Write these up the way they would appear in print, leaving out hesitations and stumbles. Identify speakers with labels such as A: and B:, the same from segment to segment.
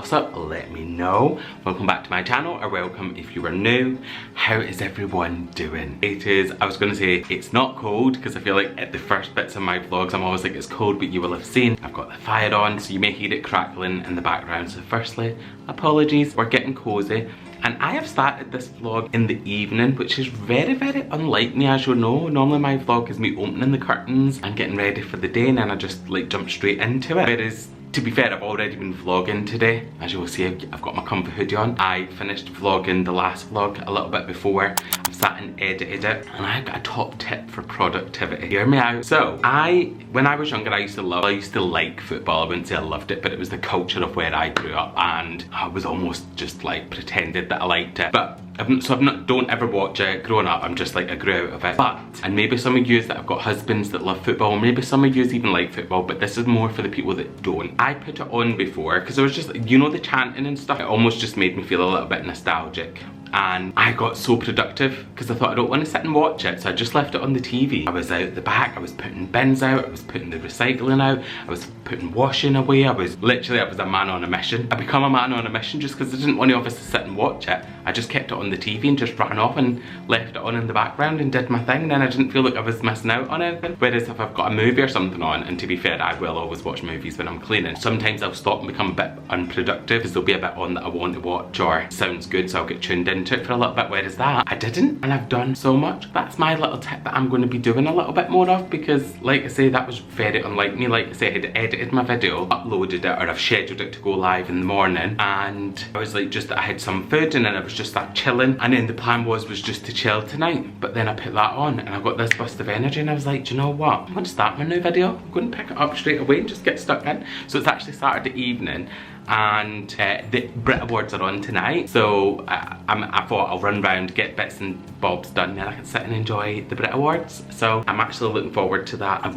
A: also let me know. Welcome back to my channel, or welcome if you are new. How is everyone doing? I was gonna say it's not cold, because I feel like at the first bits of my vlogs I'm always like it's cold, but you will have seen I've got the fire on, so you may hear it crackling in the background. So firstly, apologies, we're getting cozy. And I have started this vlog in the evening, which is very, very unlike me, as you know. Normally my vlog is me opening the curtains and getting ready for the day, and then I just like jump straight into it. Whereas, to be fair, I've already been vlogging today. As you will see, I've got my comfy hoodie on. I finished vlogging the last vlog a little bit before. I've sat and edited it, and I've got a top tip for productivity. Hear me out. So, when I was younger, I used to like football. I wouldn't say I loved it, but it was the culture of where I grew up, and I was almost just like pretended that I liked it. But don't ever watch it. Growing up, I'm just like, I grew out of it. But, and maybe some of you that have got husbands that love football, maybe some of you even like football, but this is more for the people that don't. I put it on before, because it was just, you know, the chanting and stuff, it almost just made me feel a little bit nostalgic. And I got so productive because I thought I don't want to sit and watch it, so I just left it on the TV. I was out the back, I was putting bins out, I was putting the recycling out, I was putting washing away. I was a man on a mission. I become a man on a mission just because I didn't want any of us to sit and watch it. I just kept it on the TV and just ran off and left it on in the background and did my thing. Then I didn't feel like I was missing out on anything. Whereas if I've got a movie or something on, and to be fair, I will always watch movies when I'm cleaning, sometimes I'll stop and become a bit unproductive because there'll be a bit on that I want to watch or sounds good, so I'll get tuned into it for a little bit. Whereas that, I didn't, and I've done so much. That's my little tip that I'm going to be doing a little bit more of, because like I say, that was very unlike me. Like I say, I had edited my video, uploaded it, or I've scheduled it to go live in the morning, and I was like, I had some food and then I was just that chilling, and then the plan was just to chill tonight. But then I put that on and I got this burst of energy, and I was like, do you know what, I'm going to start my new video. I'm going to pick it up straight away and just get stuck in. So it's actually Saturday evening, and the Brit Awards are on tonight, so I thought I'll run round, get bits and bobs done, then I can sit and enjoy the Brit Awards. So I'm actually looking forward to that. I've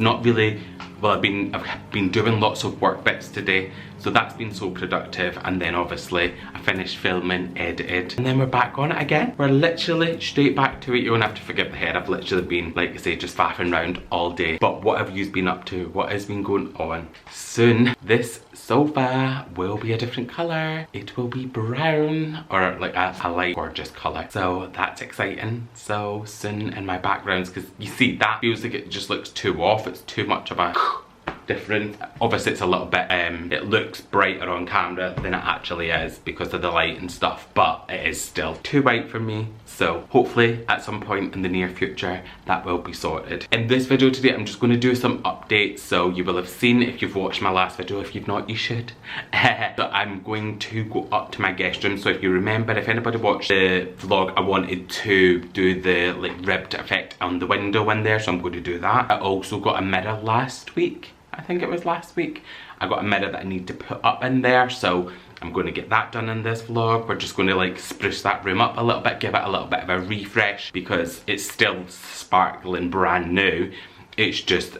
A: been doing lots of work bits today, so that's been so productive. And then obviously I finished filming, edited, and then we're back on it again. We're literally straight back to it. You don't have to forgive the hair. I've literally been, like I say, just faffing around all day. But what have you been up to? What has been going on? Soon this sofa will be a different colour. It will be brown, or like a light gorgeous colour. So that's exciting. So soon in my backgrounds, because you see that feels like it just looks too off. It's too much of a different. Obviously it's a little bit it looks brighter on camera than it actually is because of the light and stuff, but it is still too white for me. So hopefully at some point in the near future that will be sorted. In this video today, I'm just going to do some updates. So you will have seen, if you've watched my last video, if you've not, you should. So I'm going to go up to my guest room. So if you remember, if anybody watched the vlog, I wanted to do the like ribbed effect on the window in there, so I'm going to do that. I also got a mirror last week. I think it was last week. I got a mirror that I need to put up in there, so I'm going to get that done in this vlog. We're just going to like spruce that room up a little bit, give it a little bit of a refresh, because it's still sparkling brand new. It's just,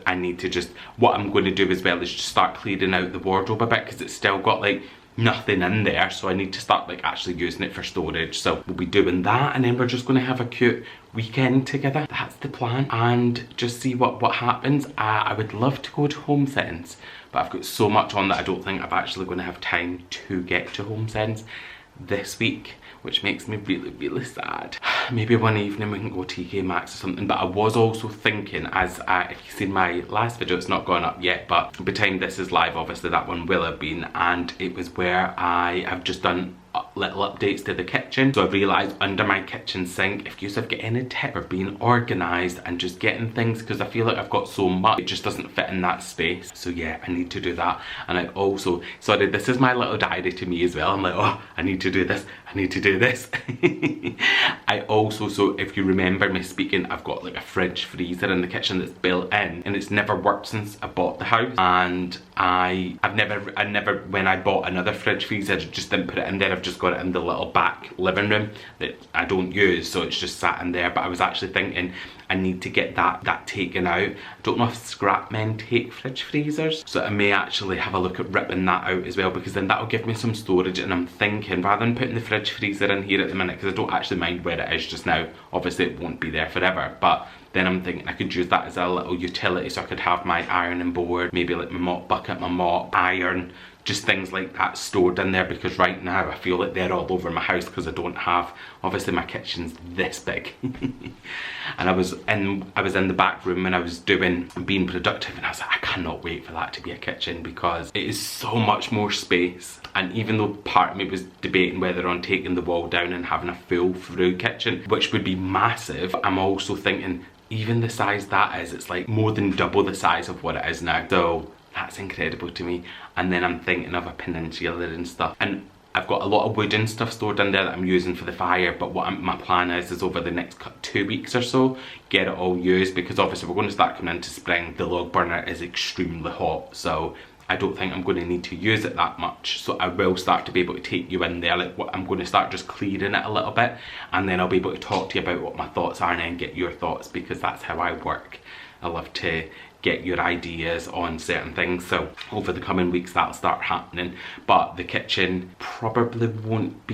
A: what I'm going to do as well is just start clearing out the wardrobe a bit, because it's still got like nothing in there, so I need to start like actually using it for storage. So we'll be doing that, and then we're just going to have a cute weekend together. That's the plan, and just see what happens. I would love to go to home settings, but I've got so much on that I don't think I'm actually going to have time to get to home settings this week, which makes me really, really sad. Maybe one evening we can go TK Maxx or something. But I was also thinking, as if you've seen my last video, it's not gone up yet, but by the time this is live, obviously that one will have been, and it was where I have just done little updates to the kitchen. So I've realised under my kitchen sink, if you have got any tip for being organised and just getting things, because I feel like I've got so much, it just doesn't fit in that space. So yeah, I need to do that. And I also, sorry, this is my little diary to me as well. I'm like, oh, I need to do this, I need to do this. I also, so if you remember me speaking, I've got like a fridge freezer in the kitchen that's built in, and it's never worked since I bought the house. And I've never, when I bought another fridge freezer, I just didn't put it in there. I've just got it in the little back living room that I don't use, so it's just sat in there. But I was actually thinking I need to get that taken out. I don't know if scrap men take fridge freezers, so I may actually have a look at ripping that out as well, because then that'll give me some storage. And I'm thinking, rather than putting the fridge freezer in here at the minute, because I don't actually mind where it is just now, obviously it won't be there forever, but then I'm thinking I could use that as a little utility, so I could have my ironing board, maybe like my mop bucket, my mop, iron, just things like that stored in there, because right now I feel like they're all over my house because I don't have, obviously my kitchen's this big. And I was in the back room and I was being productive, and I was like, I cannot wait for that to be a kitchen because it is so much more space. And even though part of me was debating whether on taking the wall down and having a full through kitchen, which would be massive, I'm also thinking even the size that is, it's like more than double the size of what it is now. So that's incredible to me. And then I'm thinking of a peninsula and stuff. And I've got a lot of wooden stuff stored in there that I'm using for the fire, but what my plan is over the next 2 weeks or so, get it all used, because obviously we're going to start coming into spring. The log burner is extremely hot, so I don't think I'm going to need to use it that much. So I will start to be able to take you in there, like I'm going to start just clearing it a little bit, and then I'll be able to talk to you about what my thoughts are and then get your thoughts, because that's how I work. I love to get your ideas on certain things. So over the coming weeks that'll start happening, but the kitchen probably won't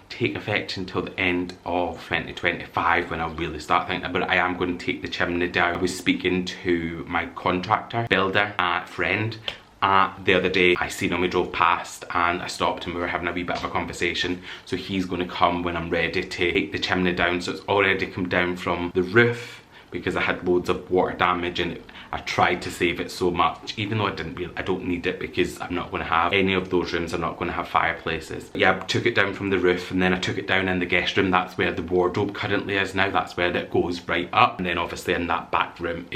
A: take effect until the end of 2025 when I'll really start thinking about it. I am going to take the chimney down. I was speaking to my contractor, builder, friend the other day. I seen him, we drove past and I stopped and we were having a wee bit of a conversation. So he's going to come when I'm ready to take the chimney down. So it's already come down from the roof, because I had loads of water damage and I tried to save it so much, even though I don't need it, because I'm not going to have any of those rooms, I'm not going to have fireplaces. Yeah, I took it down from the roof and then I took it down in the guest room. That's where the wardrobe currently is now. That's where it goes right up. And then obviously in that back room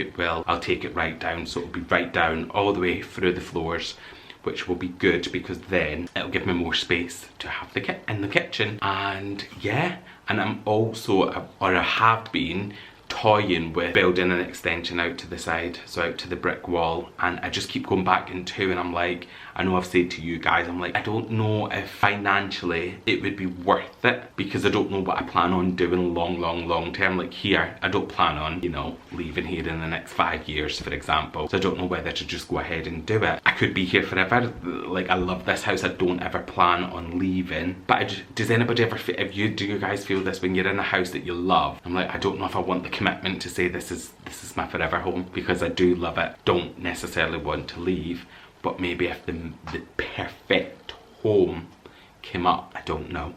A: I'll take it right down, so it'll be right down all the way through the floors, which will be good because then it'll give me more space to have in the kitchen. And yeah, and I'm also, or I have been, toying with building an extension out to the side, so out to the brick wall, and I just keep going back into, and I'm like, I know I've said to you guys, I'm like, I don't know if financially it would be worth it, because I don't know what I plan on doing long term. Like here, I don't plan on, you know, leaving here in the next 5 years, for example. So I don't know whether to just go ahead and do it. I could be here forever. Like, I love this house. I don't ever plan on leaving. But does anybody ever, do you guys feel this when you're in a house that you love? I'm like, I don't know if I want the commitment to say this is my forever home, because I do love it. Don't necessarily want to leave. But maybe if the perfect home came up, I don't know.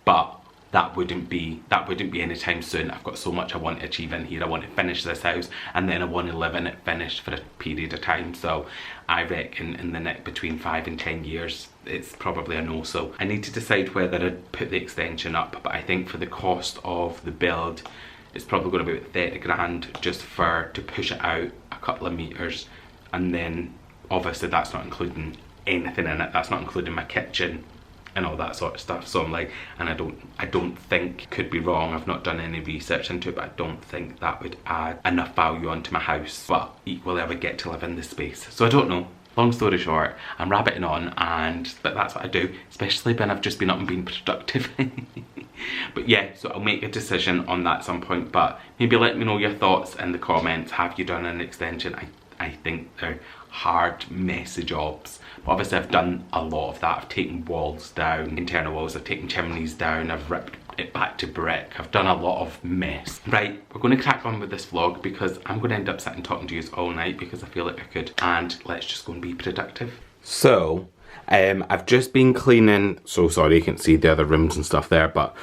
A: But that wouldn't be anytime soon. I've got so much I want to achieve in here. I want to finish this house and then I want to live in it finished for a period of time. So I reckon in the next between 5 and 10 years, it's probably a no. So I need to decide whether I'd put the extension up. But I think for the cost of the build, it's probably going to be about 30 grand just to push it out a couple of meters. And then obviously that's not including anything in it. That's not including my kitchen and all that sort of stuff. So I'm like, and I don't think, could be wrong, I've not done any research into it, but I don't think that would add enough value onto my house. But equally I would get to live in this space. So I don't know. Long story short, I'm rabbiting on, but that's what I do, especially when I've just been up and been productive. But yeah, so I'll make a decision on that at some point, but maybe let me know your thoughts in the comments. Have you done an extension? I think they're hard, messy jobs. But obviously I've done a lot of that. I've taken walls down, internal walls, I've taken chimneys down, I've ripped it back to brick. I've done a lot of mess. Right, we're going to crack on with this vlog because I'm going to end up sitting talking to you all night because I feel like I could. And let's just go and be productive. So, I've just been cleaning, so sorry you can't see the other rooms and stuff there, but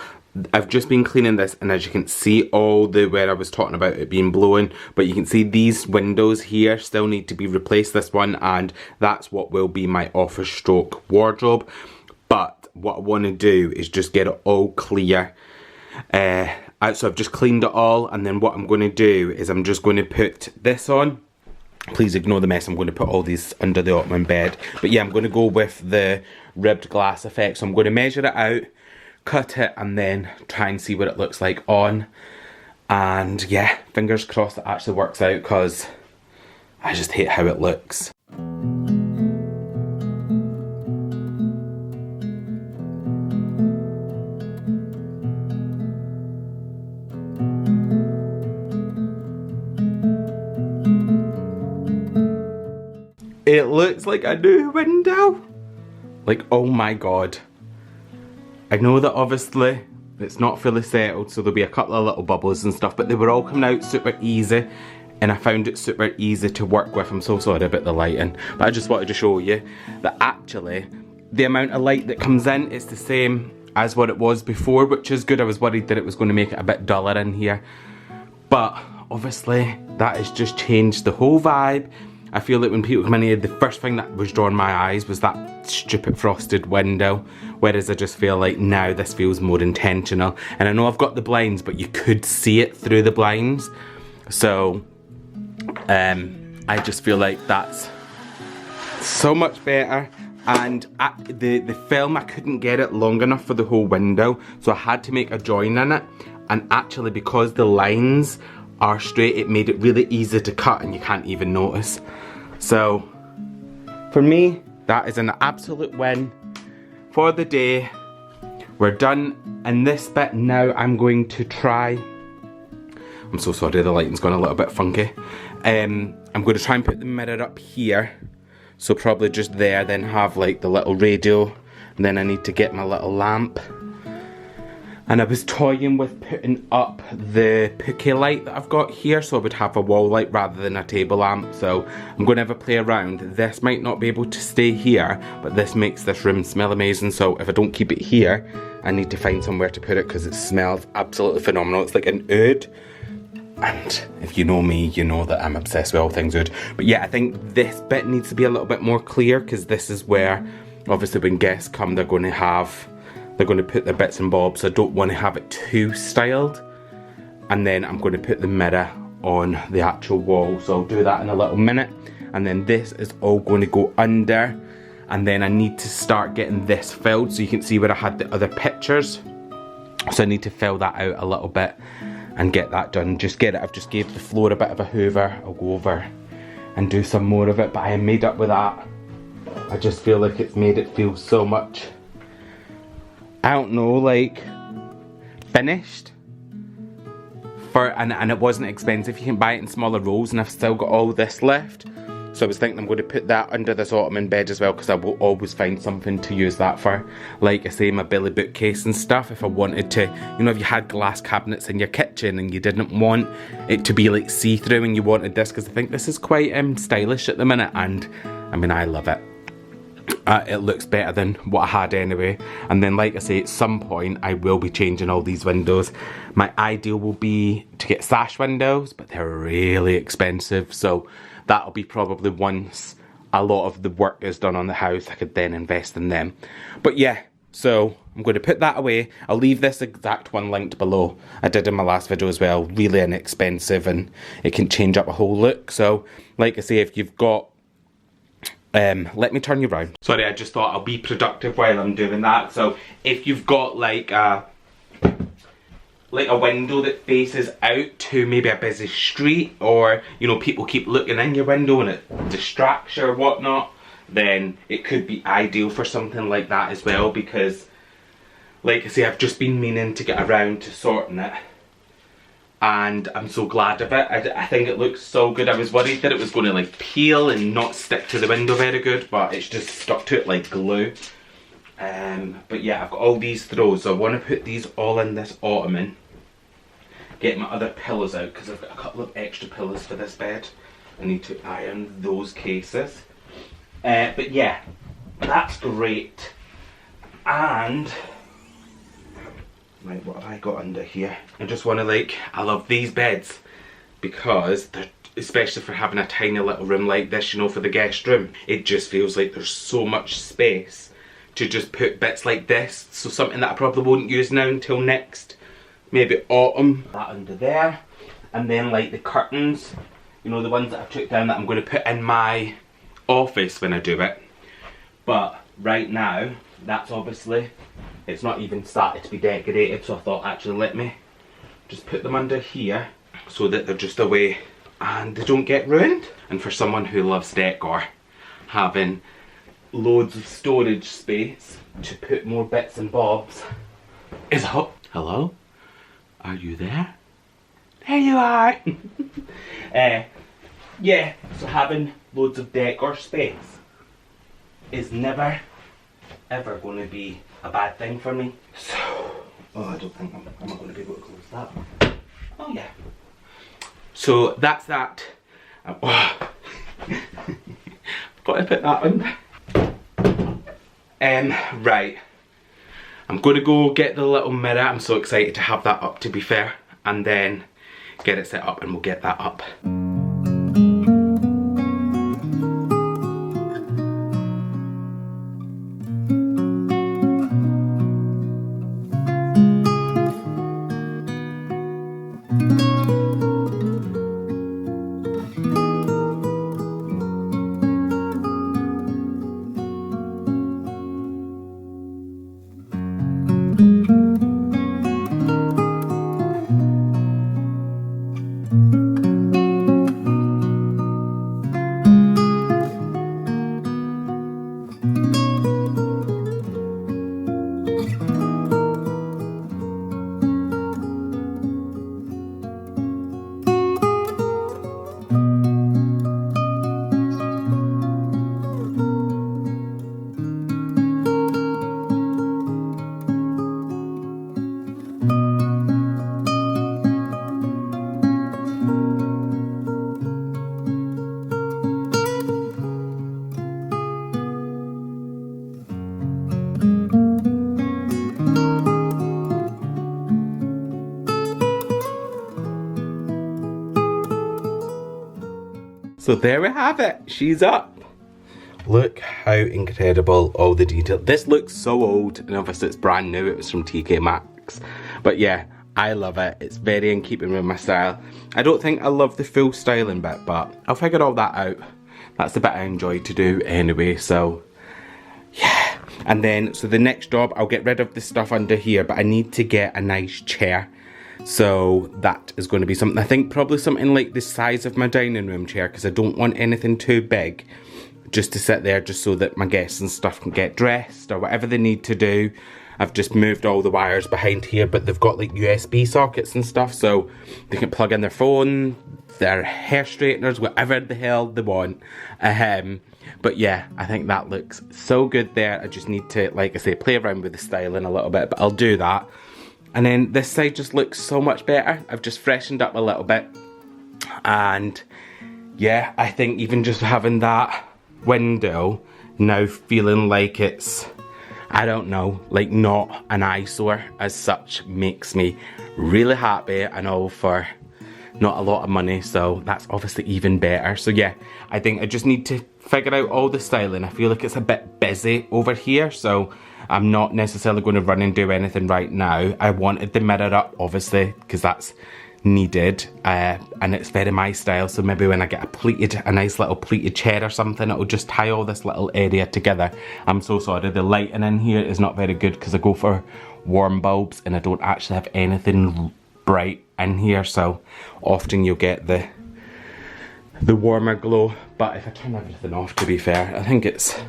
A: I've just been cleaning this, and as you can see where I was talking about it being blown, but you can see these windows here still need to be replaced, this one, and that's what will be my office stroke wardrobe. But what I want to do is just get it all clear. So I've just cleaned it all, and then what I'm going to do is I'm just going to put this on. Please ignore the mess. I'm going to put all these under the ottoman bed. But yeah, I'm going to go with the ribbed glass effect. So I'm going to measure it out, cut it, and then try and see what it looks like on. And yeah, fingers crossed it actually works out, because I just hate how it looks. It looks like a new window. Like, oh my god. I know that obviously it's not fully settled, so there'll be a couple of little bubbles and stuff, but they were all coming out super easy. and I found it super easy to work with. I'm so sorry about the lighting, but I just wanted to show you that actually the amount of light that comes in is the same as what it was before, which is good. I was worried that it was going to make it a bit duller in here, but obviously that has just changed the whole vibe. I feel like when people come in here, the first thing that was drawing my eyes was that stupid frosted window, whereas I just feel like now this feels more intentional. And I know I've got the blinds, but you could see it through the blinds, so I just feel like that's so much better. And the film, I couldn't get it long enough for the whole window, so I had to make a join in it. And actually, because the lines are straight, it made it really easy to cut and you can't even notice. So for me, that is an absolute win for the day. We're done in this bit. Now I'm going to try, I'm so sorry, the lighting's gone a little bit funky. I'm going to try and put the mirror up here, so probably just there, then have like the little radio, and then I need to get my little lamp. And I was toying with putting up the Pookie light that I've got here, so I would have a wall light rather than a table lamp. So I'm going to have a play around. This might not be able to stay here, but this makes this room smell amazing. So if I don't keep it here, I need to find somewhere to put it because it smells absolutely phenomenal. It's like an oud. And if you know me, you know that I'm obsessed with all things oud. But yeah, I think this bit needs to be a little bit more clear, because this is where, obviously when guests come, they're going to put their bits and bobs. I don't want to have it too styled. And then I'm going to put the mirror on the actual wall. So I'll do that in a little minute. And then this is all going to go under. And then I need to start getting this filled, so you can see where I had the other pictures. So I need to fill that out a little bit and get that done. I've just gave the floor a bit of a hoover. I'll go over and do some more of it, but I am made up with that. I just feel like it's made it feel so much, I don't know, like finished. And it wasn't expensive. You can buy it in smaller rolls, and I've still got all this left. So I was thinking I'm going to put that under this ottoman bed as well, because I will always find something to use that for. Like I say, my Billy bookcase and stuff. If I wanted to, you know, if you had glass cabinets in your kitchen and you didn't want it to be like see-through and you wanted this, because I think this is quite stylish at the minute, and I mean, I love it. It looks better than what I had anyway. And then, like I say, at some point I will be changing all these windows. My ideal will be to get sash windows, but they're really expensive, so that'll be probably once a lot of the work is done on the house, I could then invest in them. But yeah, so I'm going to put that away. I'll leave this exact one linked below. I did in my last video as well. Really inexpensive, and it can change up a whole look. So like I say, if you've got let me turn you around. Sorry, I just thought I'll be productive while I'm doing that. So if you've got like a window that faces out to maybe a busy street, or you know, people keep looking in your window and it distracts you or whatnot, then it could be ideal for something like that as well. Because like I say, I've just been meaning to get around to sorting it, and I'm so glad of it. I think it looks so good. I was worried that it was going to like peel and not stick to the window very good, but it's just stuck to it like glue. But yeah, I've got all these throws, so I want to put these all in this ottoman. Get my other pillows out, because I've got a couple of extra pillows for this bed. I need to iron those cases. But yeah, that's great. And right, what have I got under here? I just want to I love these beds, because they're, especially for having a tiny little room like this, you know, for the guest room, it just feels like there's so much space to just put bits like this. So something that I probably won't use now until next, maybe autumn. That under there. And then like the curtains, you know, the ones that I took down that I'm going to put in my office when I do it. But right now, that's obviously, it's not even started to be decorated, so I thought, actually, let me just put them under here so that they're just away and they don't get ruined. And for someone who loves decor, having loads of storage space to put more bits and bobs is hot. Hello? Are you there? There you are! Yeah, so having loads of decor space is never ever going to be a bad thing for me. So, oh, I don't think I'm not going to be able to close that. Oh yeah. So that's that. Oh. Got to put that on. Right. I'm going to go get the little mirror. I'm so excited to have that up, to be fair. And then get it set up and we'll get that up. So there we have it, she's up. Look how incredible all the detail. This looks so old, and obviously it's brand new, it was from TK Maxx. But yeah, I love it, it's very in keeping with my style. I don't think I love the full styling bit, but I'll figure all that out. That's the bit I enjoy to do anyway, so yeah. And then, so the next job, I'll get rid of the stuff under here, but I need to get a nice chair. So that is going to be something, I think probably something like the size of my dining room chair, because I don't want anything too big, just to sit there just so that my guests and stuff can get dressed or whatever they need to do. I've just moved all the wires behind here, but they've got like USB sockets and stuff, so they can plug in their phone, their hair straighteners, whatever the hell they want. But yeah, I think that looks so good there. I just need to, like I say, play around with the styling a little bit, but I'll do that. And then this side just looks so much better. I've just freshened up a little bit. And yeah, I think even just having that window now feeling like it's, I don't know, like not an eyesore as such makes me really happy. I know for not a lot of money, so that's obviously even better. So yeah, I think I just need to figure out all the styling. I feel like it's a bit busy over here, so I'm not necessarily going to run and do anything right now. I wanted the mirror up, obviously, because that's needed, and it's very my style, so maybe when I get a nice little pleated chair or something, it'll just tie all this little area together. I'm so sorry, the lighting in here is not very good because I go for warm bulbs and I don't actually have anything bright in here, so often you'll get the warmer glow. But if I turn everything off, to be fair, I think it's,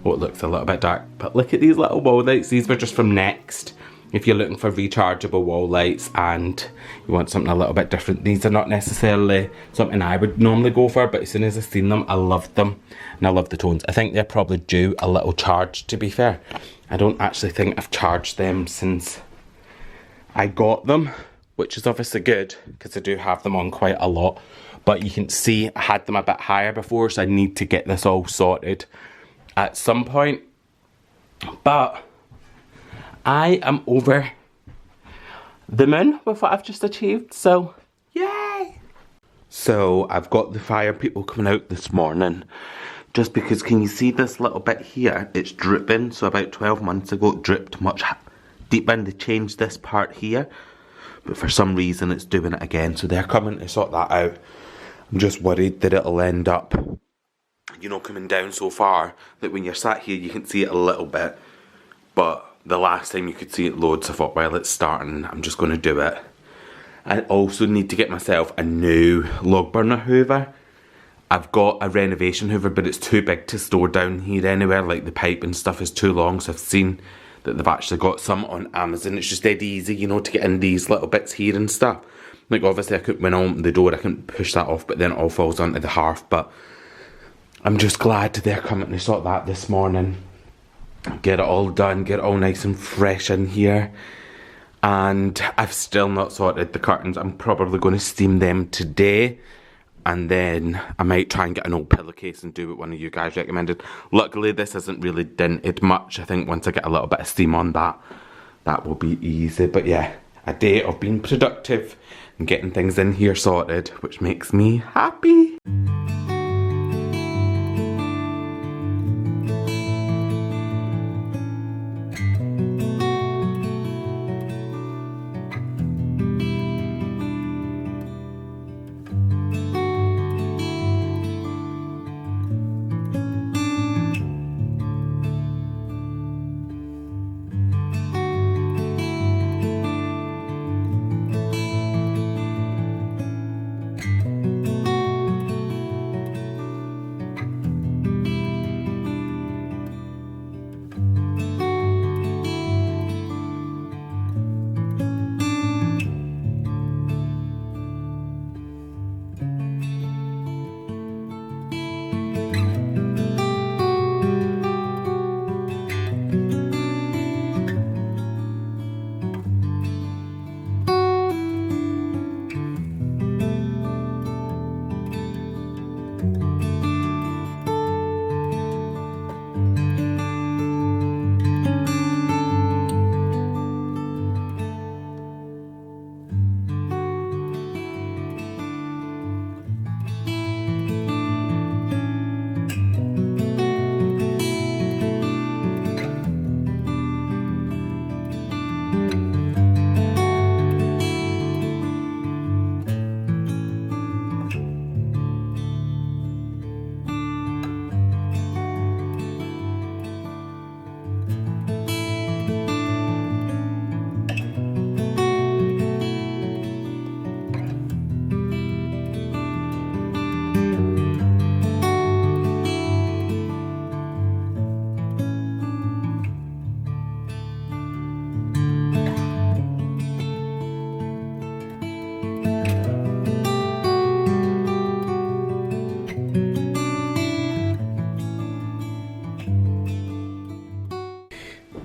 A: oh, it looks a little bit dark, but look at these little wall lights. These were just from Next. If you're looking for rechargeable wall lights and you want something a little bit different, these are not necessarily something I would normally go for, but as soon as I seen them, I loved them and I love the tones. I think they're probably due a little charge, to be fair. I don't actually think I've charged them since I got them, which is obviously good because I do have them on quite a lot. But you can see I had them a bit higher before, so I need to get this all sorted at some point. But I am over the moon with what I've just achieved, so yay! So I've got the fire people coming out this morning, just because, can you see this little bit here? It's dripping, so about 12 months ago it dripped much deeper and they changed this part here, but for some reason it's doing it again, so they're coming to sort that out. I'm just worried that it'll end up, you know, coming down so far that when you're sat here you can see it a little bit, but the last time you could see it loads. I thought, well, it's starting, I'm just going to do it. I also need to get myself a new log burner hoover. I've got a renovation hoover, but it's too big to store down here anywhere, like the pipe and stuff is too long, so I've seen that they've actually got some on Amazon. It's just dead easy, you know, to get in these little bits here and stuff. Like obviously I couldn't, when I open the door I couldn't push that off, but then it all falls onto the hearth. But I'm just glad they're coming to sort that this morning. Get it all done, get it all nice and fresh in here. And I've still not sorted the curtains. I'm probably going to steam them today. And then I might try and get an old pillowcase and do what one of you guys recommended. Luckily, this isn't really dented much. I think once I get a little bit of steam on that, that will be easy. But yeah, a day of being productive and getting things in here sorted, which makes me happy.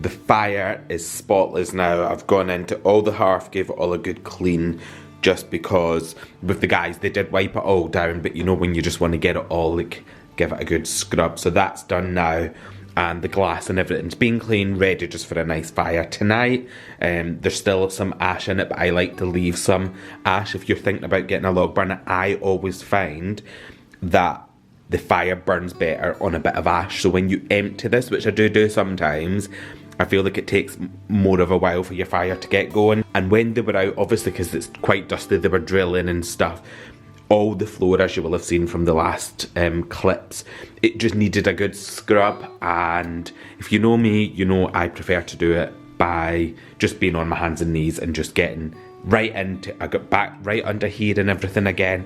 A: The fire is spotless now. I've gone into all the hearth, gave it all a good clean, just because with the guys, they did wipe it all down, but you know when you just want to get it all, like, give it a good scrub. So that's done now, and the glass and everything's been clean, ready just for a nice fire tonight. There's still some ash in it, but I like to leave some ash. If you're thinking about getting a log burner, I always find that the fire burns better on a bit of ash. So when you empty this, which I do sometimes, I feel like it takes more of a while for your fire to get going. And when they were out, obviously because it's quite dusty, they were drilling and stuff, all the floor, as you will have seen from the last clips, it just needed a good scrub. And if you know me, you know I prefer to do it by just being on my hands and knees and just getting right into, I got back right under here and everything again.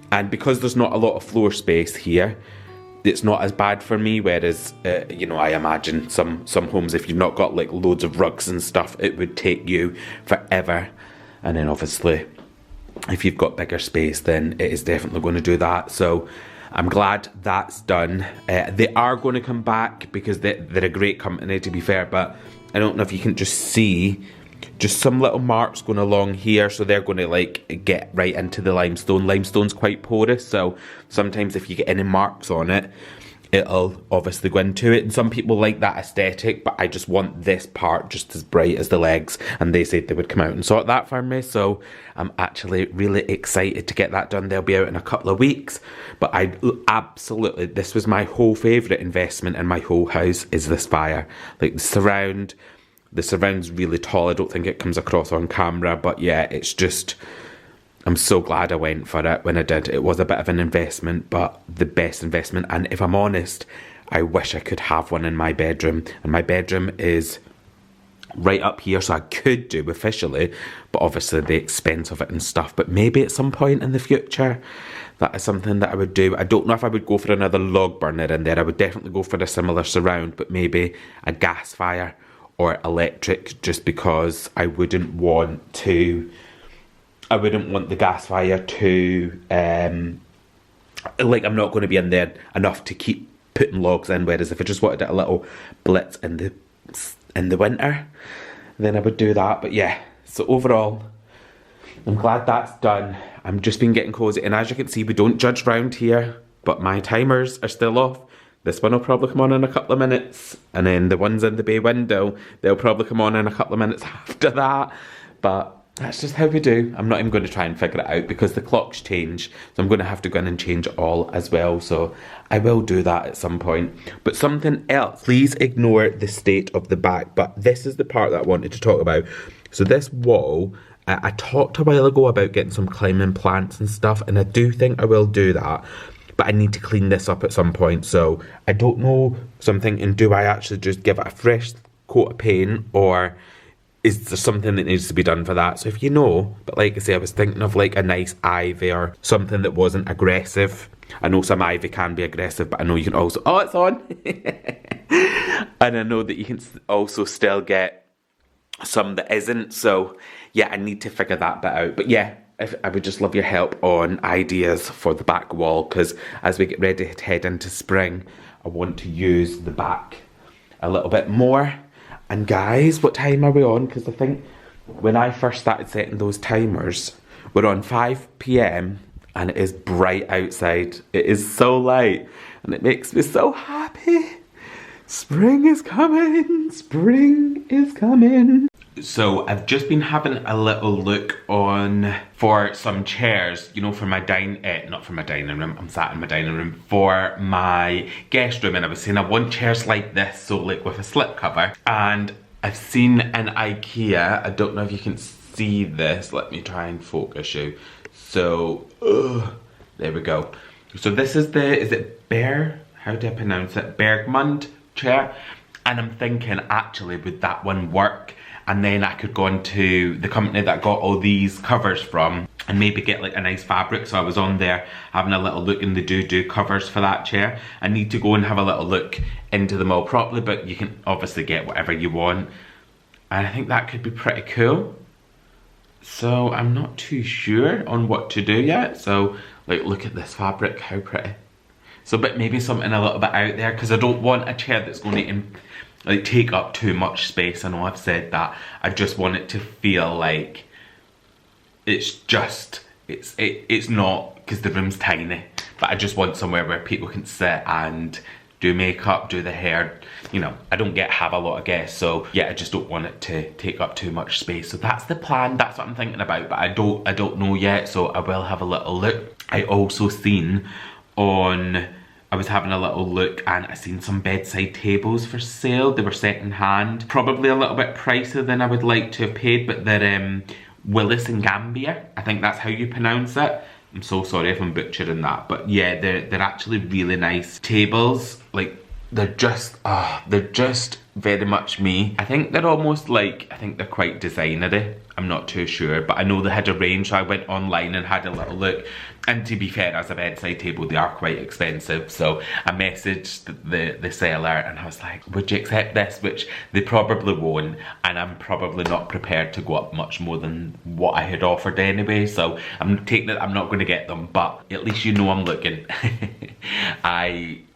A: And because there's not a lot of floor space here, it's not as bad for me, whereas, you know, I imagine some homes, if you've not got like loads of rugs and stuff, it would take you forever. And then obviously, if you've got bigger space, then it is definitely going to do that. So I'm glad that's done. They are going to come back because they're a great company, to be fair, but I don't know if you can just see just some little marks going along here. So they're going to like get right into the limestone. Limestone's quite porous, so sometimes if you get any marks on it, it'll obviously go into it. And some people like that aesthetic, but I just want this part just as bright as the legs, and they said they would come out and sort that for me. So I'm actually really excited to get that done. They'll be out in a couple of weeks, but I absolutely, this was my whole favourite investment in my whole house, is this fire. Like the surround's really tall. I don't think it comes across on camera, but yeah, it's just, I'm so glad I went for it when I did. It was a bit of an investment, but the best investment. And if I'm honest, I wish I could have one in my bedroom. And my bedroom is right up here, so I could do officially, but obviously the expense of it and stuff. But maybe at some point in the future, that is something that I would do. I don't know if I would go for another log burner in there. I would definitely go for a similar surround, but maybe a gas fire or electric, just because I wouldn't want the gas fire to, like, I'm not going to be in there enough to keep putting logs in, whereas if I just wanted a little blitz in the winter, then I would do that. But yeah, so overall, I'm glad that's done. I'm just been getting cozy, and as you can see, we don't judge round here, but my timers are still off. This one will probably come on in a couple of minutes, and then the ones in the bay window, they'll probably come on in a couple of minutes after that. But that's just how we do. I'm not even going to try and figure it out because the clocks change, so I'm going to have to go in and change it all as well. So I will do that at some point. But something else, please ignore the state of the back, but this is the part that I wanted to talk about. So this wall, I talked a while ago about getting some climbing plants and stuff, and I do think I will do that. But I need to clean this up at some point, so I don't know. So I'm thinking, do I actually just give it a fresh coat of paint, or is there something that needs to be done for that? So if you know, but like I say, I was thinking of like a nice ivy or something that wasn't aggressive. I know some ivy can be aggressive, but I know you can also, oh, it's on. And I know that you can also still get some that isn't. So yeah, I need to figure that bit out. But yeah, I would just love your help on ideas for the back wall, because as we get ready to head into spring, I want to use the back a little bit more. And guys, what time are we on? Because I think when I first started setting those timers, we're on 5 PM and it is bright outside. It is so light and it makes me so happy. Spring is coming, spring is coming. So I've just been having a little look on for some chairs, you know, for my not for my dining room, I'm sat in my dining room, for my guest room, and I was saying I want chairs like this, so like with a slip cover. And I've seen an IKEA, I don't know if you can see this, let me try and focus you. So, there we go. So this is is it how do I pronounce it? Bergmund chair. And I'm thinking, actually, would that one work? And then I could go on to the company that I got all these covers from and maybe get like a nice fabric. So I was on there having a little look in the do covers for that chair. I need to go and have a little look into them all properly, but you can obviously get whatever you want. And I think that could be pretty cool. So I'm not too sure on what to do yet. So like, look at this fabric, how pretty. So but maybe something a little bit out there, because I don't want a chair that's going to like take up too much space. I know I've said that. I just want it to feel like it's not, because the room's tiny, but I just want somewhere where people can sit and do makeup, do the hair. You know, I don't have a lot of guests, so yeah, I just don't want it to take up too much space. So that's the plan, that's what I'm thinking about, but I don't know yet, so I will have a little look. I also seen I was having a little look and I seen some bedside tables for sale. They were second hand, probably a little bit pricier than I would like to have paid, but they're Willis and Gambia, I think that's how you pronounce it. I'm so sorry if I'm butchering that, but yeah, they're actually really nice tables. Like, they're just very much me. I think they're almost like, I think they're quite designery. I'm not too sure, but I know they had a range, so I went online and had a little look. And to be fair, as a bedside table, they are quite expensive. So I messaged the seller and I was like, would you accept this? Which they probably won't. And I'm probably not prepared to go up much more than what I had offered anyway. So I'm taking it, I'm not going to get them, but at least you know I'm looking.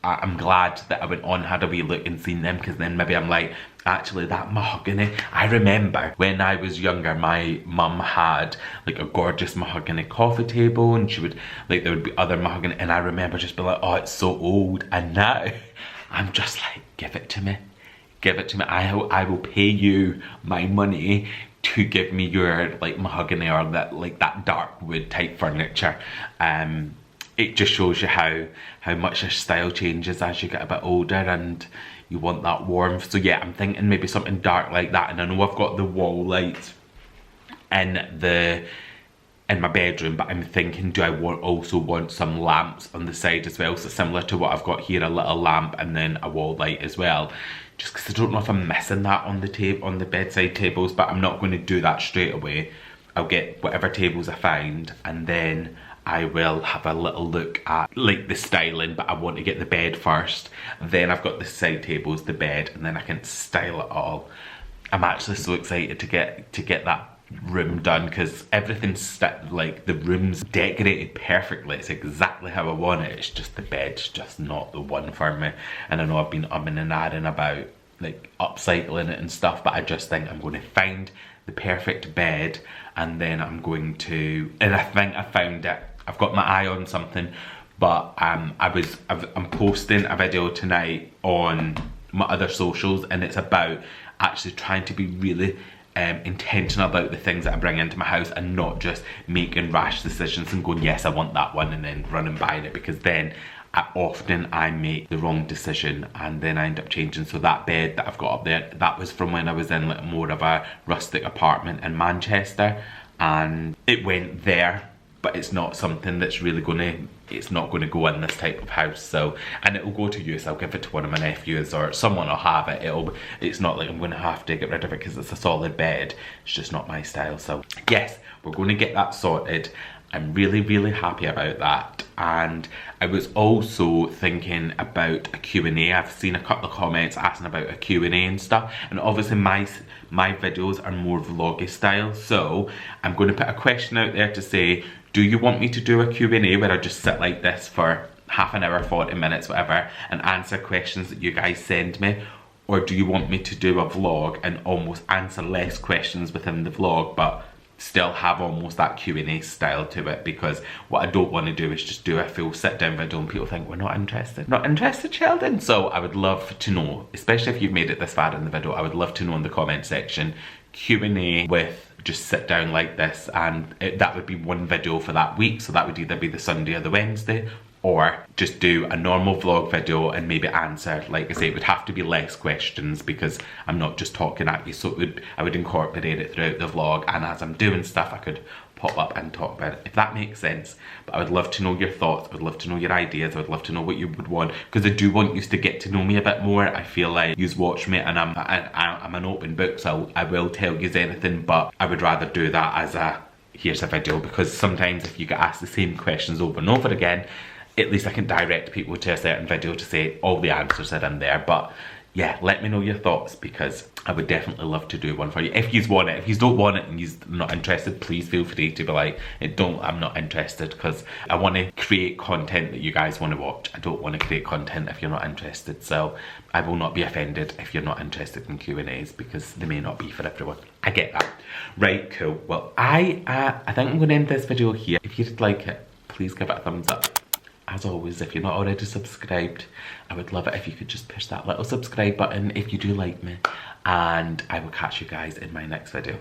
A: I'm glad that I went on, had a wee look and seen them, because then maybe I'm like, actually that mahogany. I remember when I was younger, my mum had like a gorgeous mahogany coffee table, and she would, like, there would be other mahogany, and I remember just being like, oh, it's so old. And now I'm just like, give it to me, give it to me. I will pay you my money to give me your like mahogany or that like that dark wood type furniture. It just shows you how much your style changes as you get a bit older and you want that warmth. So yeah, I'm thinking maybe something dark like that. And I know I've got the wall light in my bedroom, but I'm thinking, do I also want some lamps on the side as well? So similar to what I've got here, a little lamp and then a wall light as well. Just because I don't know if I'm missing that on the bedside tables, but I'm not going to do that straight away. I'll get whatever tables I find, and then I will have a little look at like the styling, but I want to get the bed first. Then I've got the side tables, the bed, and then I can style it all. I'm actually so excited to get that room done, because everything's like, the room's decorated perfectly. It's exactly how I want it. It's just the bed's just not the one for me. And I know I've been umming and ahhing about like upcycling it and stuff, but I just think I'm going to find the perfect bed, and then I'm going to, and I think I found it. I've got my eye on something, but I'm posting a video tonight on my other socials, and it's about actually trying to be really intentional about the things that I bring into my house, and not just making rash decisions and going, yes, I want that one, and then running buying it, because then I make the wrong decision and then I end up changing. So that bed that I've got up there, that was from when I was in like more of a rustic apartment in Manchester, and it went there, but it's not something that's really it's not gonna go in this type of house. So, and it will go to use. I'll give it to one of my nephews, or someone will have it. It's not like I'm gonna have to get rid of it because it's a solid bed. It's just not my style. So yes, we're gonna get that sorted. I'm really, really happy about that. And I was also thinking about a Q&A. I've seen a couple of comments asking about a Q&A and stuff. And obviously my videos are more vloggy style. So I'm going to put a question out there to say, do you want me to do a Q&A where I just sit like this for half an hour, 40 minutes, whatever, and answer questions that you guys send me? Or do you want me to do a vlog and almost answer less questions within the vlog, but still have almost that Q&A style to it? Because what I don't want to do is just do a full sit down video and people think we're not interested. Not interested, Sheldon? So I would love to know, especially if you've made it this far in the video, I would love to know in the comment section, Q&A with just sit down like this, and that would be one video for that week. So that would either be the Sunday or the Wednesday, or just do a normal vlog video and maybe answer, like I say, it would have to be less questions because I'm not just talking at you. So I would incorporate it throughout the vlog, and as I'm doing stuff I could pop up and talk about it, if that makes sense. But I would love to know your thoughts, I would love to know your ideas, I would love to know what you would want, because I do want you to get to know me a bit more. I feel like you've watched me and I'm an open book, so I will tell you anything, but I would rather do that as a here's a video, because sometimes if you get asked the same questions over and over again, at least I can direct people to a certain video to say all the answers are in there. But yeah, let me know your thoughts, because I would definitely love to do one for you. If you want it, if you don't want it and you're not interested, please feel free to be like, I'm not interested, because I want to create content that you guys want to watch. I don't want to create content if you're not interested. So I will not be offended if you're not interested in Q&As, because they may not be for everyone. I get that. Right, cool. Well, I think I'm going to end this video here. If you did like it, please give it a thumbs up. As always, if you're not already subscribed, I would love it if you could just push that little subscribe button if you do like me. And I will catch you guys in my next video.